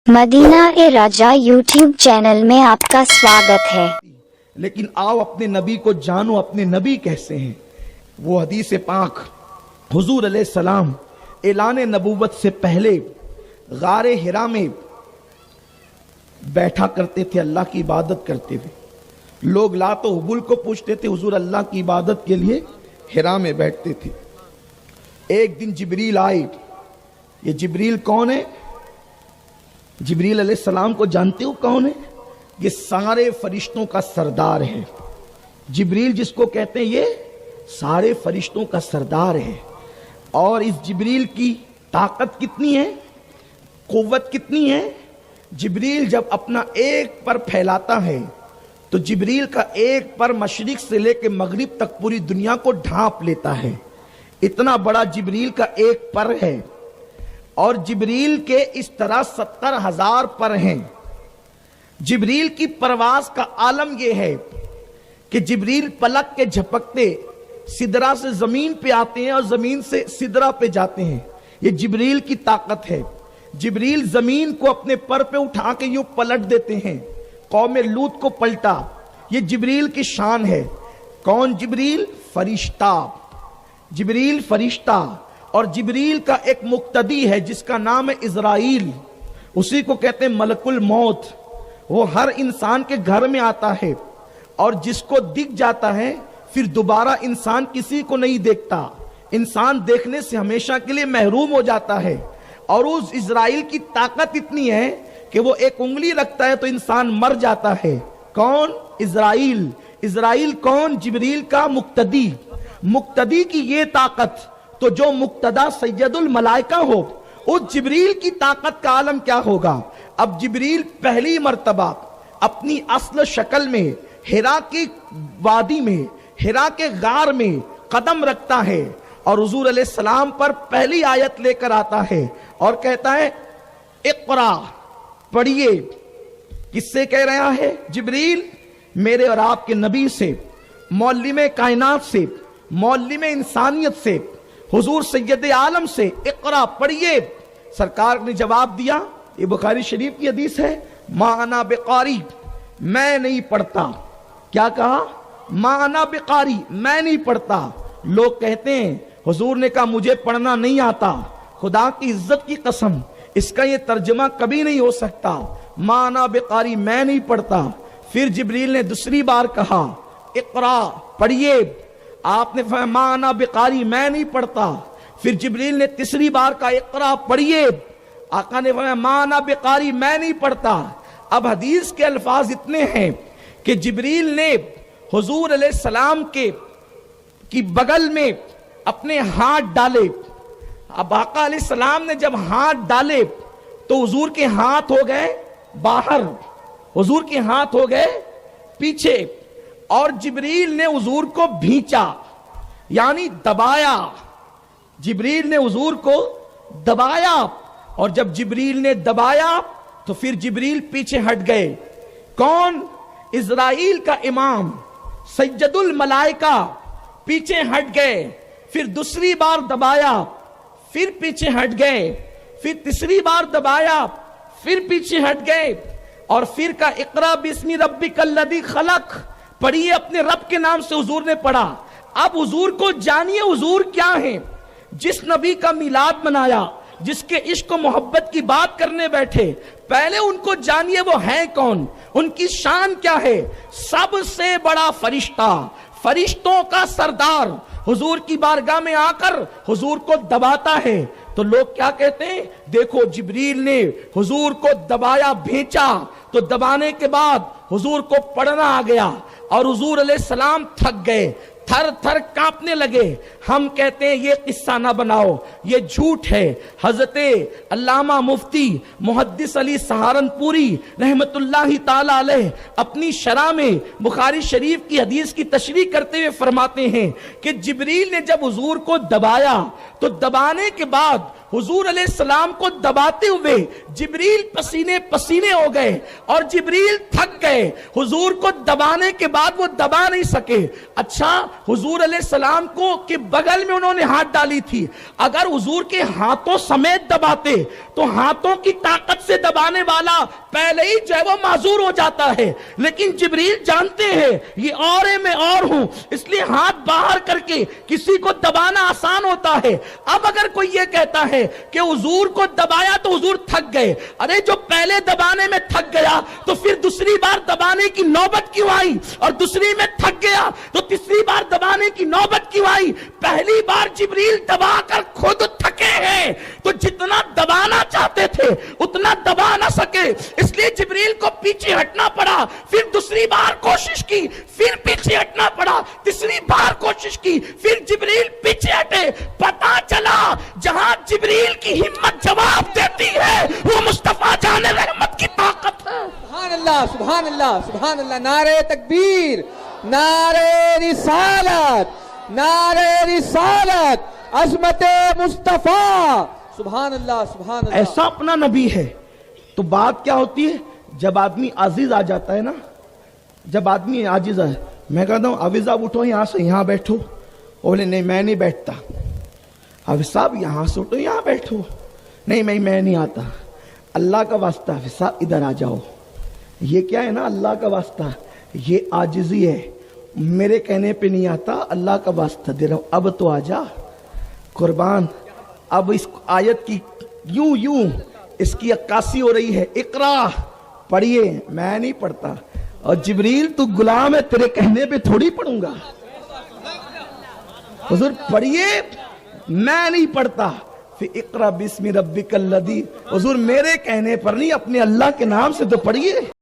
Medina ए राजा YouTube channel में आपका स्वागत है। लेकिन आओ अपने नबी को जानो, अपने नबी कैसे हैं। वो हदीस पाक हुजूर अलैहिस्सलाम ऐलान नबूवत से पहले गारे हिरा में बैठा करते थे, अल्लाह की इबादत करते हुए। लोग ला तो हुबुल को पूछते थे, हुजूर अल्लाह की इबादत के लिए हिरा में बैठते थे। एक दिन जिब्रील आए। ये जिब्रील कौन है? जिब्रील अलैहिस्सलाम को जानते हो कौन है? ये सारे फरिश्तों का सरदार है। जिब्रील जिसको कहते हैं, ये सारे फरिश्तों का सरदार है। और इस जिब्रील की ताकत कितनी है, कुव्वत कितनी है। जिब्रील जब अपना एक पर फैलाता है तो जिब्रील का एक पर मशरिक से लेकर मगरिब तक पूरी दुनिया को ढांप लेता है। इतना बड़ा जिब्रील का एक पर है। और जिब्रील के इस तरह 70,000 पर हैं। जिब्रील की परवाज का आलम यह है कि जिब्रील पलक के झपकते सिदरा से जमीन पे आते हैं और जमीन से सिदरा पे जाते हैं। ये जिब्रील की ताकत है। जिब्रील जमीन को अपने पर पे उठा के यूं पलट देते हैं। कौम लूत को पलटा, ये जिब्रील की शान है। कौन जिब्रील? फरिश्ता। जिब्रील फरिश्ता। और जिब्रील का एक मुक्तदी है जिसका नाम है इज़राइल। उसी को कहते हैं मलकुल मौत। वो हर इंसान के घर में आता है और जिसको दिख जाता है फिर दोबारा इंसान किसी को नहीं देखता। इंसान देखने से हमेशा के लिए महरूम हो जाता है। और उस इज़राइल की ताकत इतनी है कि वो एक उंगली रखता है तो इंसान मर जाता है। कौन? इज़राइल। इज़राइल कौन? जिब्रील का मुक्तदी। मुक्तदी की ये ताकत, तो जो मुक्तदा सैयदुल मलाइका हो, उस जिब्रील की ताकत का आलम क्या होगा। अब जिब्रील पहली मर्तबा अपनी असल शक्ल में हिरा की वादी में, हिरा के गार में कदम रखता है और हुजूर अलैहिस्सलाम पर पहली आयत लेकर आता है और कहता है, इक़रा, पढ़िए। किससे कह रहा है? जिब्रील मेरे और आपके नबी से, मौल्लिम कायनात से, मौल्लिम इंसानियत से, हुजूर सैयद आलम से, इक़रा, पढ़िए। सरकार ने जवाब दिया, ये बुखारी शरीफ की हदीस है, मा अना बिकारी, मैं नहीं पढ़ता। क्या कहा? मा अना बिकारी, मैं नहीं पढ़ता। लोग कहते हैं, हुजूर ने कहा मुझे पढ़ना नहीं आता। खुदा की इज्जत की कसम, इसका ये तर्जमा कभी नहीं हो सकता। मा अना बिकारी, मैं नहीं पढ़ता। फिर जिब्रील ने दूसरी बार कहा, इक़रा, पढ़िए। आपने फरमाया मा अना बिकारी, मैं नहीं पढ़ता। फिर जिब्रील ने तीसरी बार कहा, इक़रा, पढ़िए। आका ने फरमाया मा अना बिकारी, मैं नहीं पढ़ता। अब हदीस के अल्फाज इतने हैं कि जिब्रील ने हुजूर अलैहिस्सलाम की बगल में अपने हाथ डाले। अब आका अलैहिस्सलाम ने जब हाथ डाले तो हुजूर के हाथ हो गए बाहर, हुजूर के हाथ हो गए पीछे। और जिब्रील ने हुजूर को भींचा, यानी दबाया। जिब्रील ने हुजूर को दबाया और जब जिब्रील ने दबाया तो फिर जिब्रील पीछे हट गए। कौन? इज़राइल का इमाम सैयदुल मलाइका पीछे हट गए। फिर दूसरी बार दबाया, फिर पीछे हट गए। फिर तीसरी बार दबाया, फिर पीछे हट गए। और फिर का इक़रा बिस्मि रब्बिकल्लज़ी खलक़, पढ़िए अपने रब के नाम से। हुजूर ने पढ़ा। अब हुजूर को जानिए, हुजूर क्या है। जिस नबी का मिलाद मनाया, जिसके इश्क और मोहब्बत की बात करने बैठे, पहले उनको जानिए वो है कौन, उनकी शान क्या है। सबसे बड़ा फरिश्ता, फरिश्तों का सरदार हुजूर की बारगाह में आकर हुजूर को दबाता है। तो लोग क्या कहते हैं? देखो जिब्रील ने हुजूर को दबाया, भेजा, तो दबाने के बाद हुजूर को पढ़ना आ गया और हुजूर अलैहिस्सलाम थक गए, थर थर कांपने लगे। हम कहते हैं ये किस्सा ना बनाओ, ये झूठ है। हजरते अल्लामा मुफ्ती मुहद्दिस अली सहारनपुरी रहमतुल्लाहि ताला अलैह अपनी शरह में बुखारी शरीफ की हदीस की तशरीह करते हुए फरमाते हैं कि जिब्रील ने जब हुजूर को दबाया तो दबाने के बाद हुजूर अलैहिस्सलाम को दबाते हुए जिब्रील पसीने पसीने हो गए और जिब्रील थक गए। हुजूर को दबाने के बाद वो दबा नहीं सके। अच्छा, हुजूर अलैहिस्सलाम को के बगल में उन्होंने हाथ डाली थी, अगर हुजूर के हाथों समेत दबाते तो हाथों की ताकत से दबाने वाला पहले ही जो है वो माजूर हो जाता है, लेकिन जिब्रील जानते हैं ये और है मैं और हूं, इसलिए हाथ बाहर करके किसी को दबाना आसान होता है। अब अगर कोई ये कहता है कि हुजूर को दबाया तो हुजूर थक गए, अरे जो पहले दबाने में थक गया तो फिर दूसरी बार दबाने की नौबत क्यों आई, और दूसरी में थक गया तो तीसरी बार दबाने की नौबत क्यों आई। पहली बार जिब्रील दबाकर खुद थके हैं, तो जितना दबाना चाहते थे उतना दबा ना सके, इसलिए जिब्रील को पीछे हटना पड़ा। फिर दूसरी बार कोशिश की, फिर पीछे हटना पड़ा, तीसरी बार कोशिश की, फिर जिब्रील पीछे हटे। पता चला जहां जिब्रील की हिम्मत जवाब देती है वो मुस्तफा जाने रहमत की ताकत है। सुभान अल्लाह, सुभान अल्लाह, सुभान अल्लाह। नारे तकबीर, नारे रिसालत, नारे रिसालत, अज़मते मुस्तफा। सुभान अल्लाह, सुभान अल्लाह। ऐसा अपना नबी है। तो बात क्या होती है, जब आदमी आजिज आ जाता है ना, जब आदमी आजिज है, मैं कहता हूं अभी साहब उठो यहां से, यहां बैठो, बोले नहीं मैं नहीं बैठता। अभी साहब यहां से उठो यहां बैठो, नहीं मैं नहीं आता। अल्लाह का वास्ता अभी साहब इधर आ जाओ। ये क्या है ना, अल्लाह का वास्ता, ये आजिजी है, मेरे कहने पे नहीं आता, अल्लाह का वास्ता दे रहा हूं, अब तो आ जा कुर्बान। अब इस आयत की यूं इसकी अक्कासी हो रही है, इकरा पढ़िए, मैं नहीं पढ़ता। और जिब्रील तू गुलाम है, तेरे कहने पे थोड़ी पढ़ूंगा। हुजूर पढ़िए, मैं नहीं पढ़ता। फिर इकरा बिस्मि रब्बिकल लदी, हुजूर मेरे कहने पर नहीं, अपने अल्लाह के नाम से तो पढ़िए।